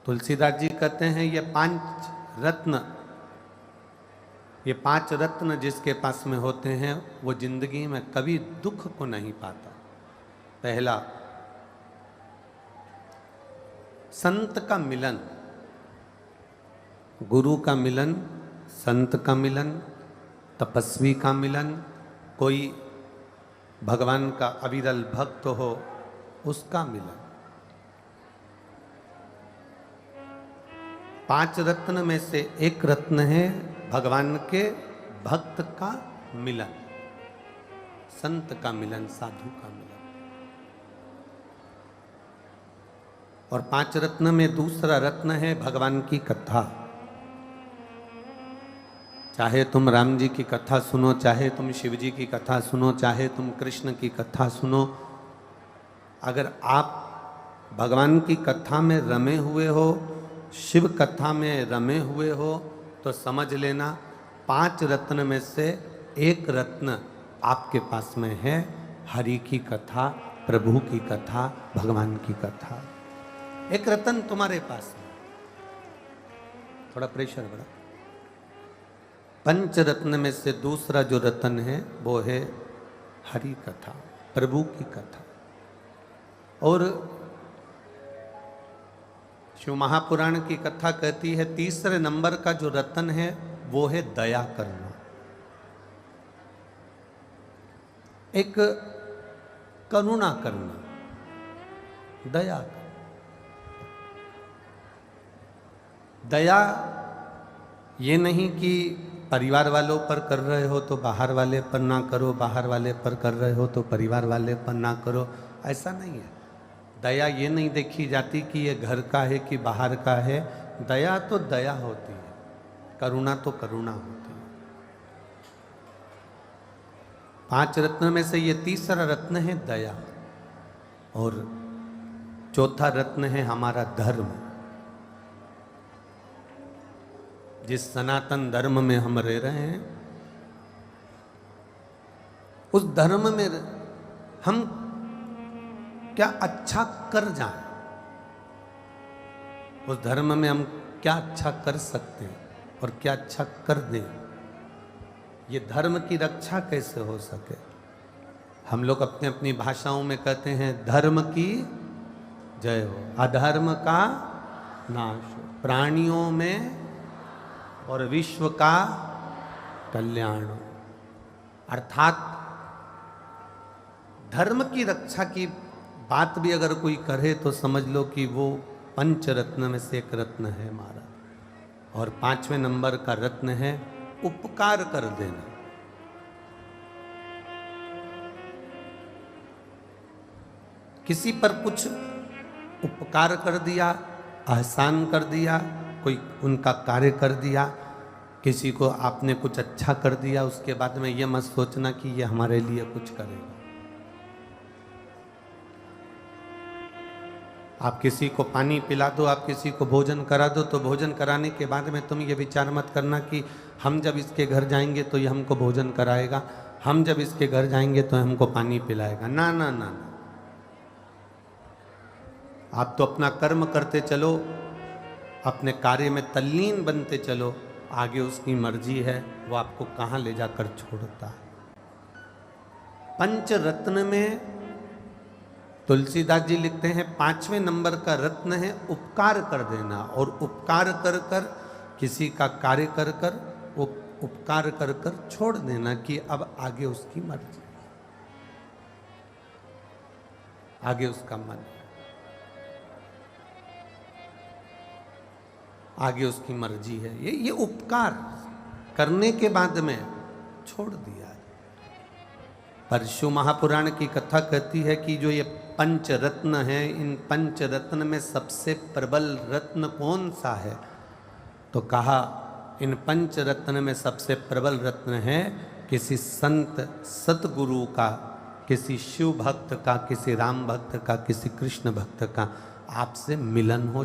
तुलसीदास जी कहते हैं ये पांच रत्न जिसके पास में होते हैं वो जिंदगी में कभी दुख को नहीं पाता। पहला, संत का मिलन, गुरु का मिलन, संत का मिलन, तपस्वी का मिलन, कोई भगवान का अविरल भक्त हो उसका मिलन। 5 रत्न में से एक रत्न है भगवान के भक्त का मिलन, संत का मिलन, साधु का मिलन। और 5 रत्न में दूसरा रत्न है भगवान की कथा। चाहे तुम राम जी की कथा सुनो, चाहे तुम शिव जी की कथा सुनो, चाहे तुम कृष्ण की कथा सुनो, अगर आप भगवान की कथा में रमे हुए हो, शिव कथा में रमे हुए हो, तो समझ लेना 5 रत्न में से एक रत्न आपके पास में है, हरि की कथा, प्रभु की कथा, भगवान की कथा। एक रत्न तुम्हारे पास है। थोड़ा प्रेशर बढ़ा। 5 रत्न में से दूसरा जो रत्न है वो है हरि कथा, प्रभु की कथा। और शिव महापुराण की कथा कहती है तीसरे नंबर का जो रत्न है वो है दया करना। एक करुणा करना, दया करना। दया ये नहीं कि परिवार वालों पर कर रहे हो तो बाहर वाले पर ना करो, बाहर वाले पर कर रहे हो तो परिवार वाले पर ना करो, ऐसा नहीं है। दया ये नहीं देखी जाती कि ये घर का है कि बाहर का है। दया तो दया होती है, करुणा तो करुणा होती है। 5 रत्न में से ये तीसरा रत्न है दया। और चौथा रत्न है हमारा धर्म। जिस सनातन धर्म में हम रह रहे हैं, उस धर्म में हम क्या अच्छा कर जाएं, उस धर्म में हम क्या अच्छा कर सकते हैं और क्या अच्छा कर दें, ये धर्म की रक्षा कैसे हो सके। हम लोग अपनी अपनी भाषाओं में कहते हैं धर्म की जय हो, अधर्म का नाश हो, प्राणियों में और विश्व का कल्याण। अर्थात धर्म की रक्षा की बात भी अगर कोई करे तो समझ लो कि वो 5 रत्न में से एक रत्न है हमारा। और 5वें नंबर का रत्न है उपकार कर देना। किसी पर कुछ उपकार कर दिया, एहसान कर दिया, कोई उनका कार्य कर दिया, किसी को आपने कुछ अच्छा कर दिया, उसके बाद में ये मत सोचना कि ये हमारे लिए कुछ करेगा। आप किसी को पानी पिला दो, आप किसी को भोजन करा दो, तो भोजन कराने के बाद में तुम ये विचार मत करना कि हम जब इसके घर जाएंगे तो ये हमको भोजन कराएगा, हम जब इसके घर जाएंगे तो हमको पानी पिलाएगा। ना ना ना, आप तो अपना कर्म करते चलो, अपने कार्य में तल्लीन बनते चलो, आगे उसकी मर्जी है वो आपको कहाँ ले जाकर छोड़ता है। 5 रत्न में तुलसीदास जी लिखते हैं 5वें नंबर का रत्न है उपकार कर देना। और उपकार कर कर, किसी का कार्य कर कर, उपकार कर कर छोड़ देना कि अब आगे उसकी मर्जी, आगे उसका मन, आगे उसकी मर्जी है। ये उपकार करने के बाद में छोड़ दिया। परशु महापुराण की कथा कहती है कि जो ये 5 रत्न हैं, इन 5 रत्न में सबसे प्रबल रत्न कौन सा है, तो कहा इन 5 रत्न में सबसे प्रबल रत्न है किसी संत सतगुरु का, किसी शिव भक्त का, किसी राम भक्त का, किसी कृष्ण भक्त का आपसे मिलन हो जाए।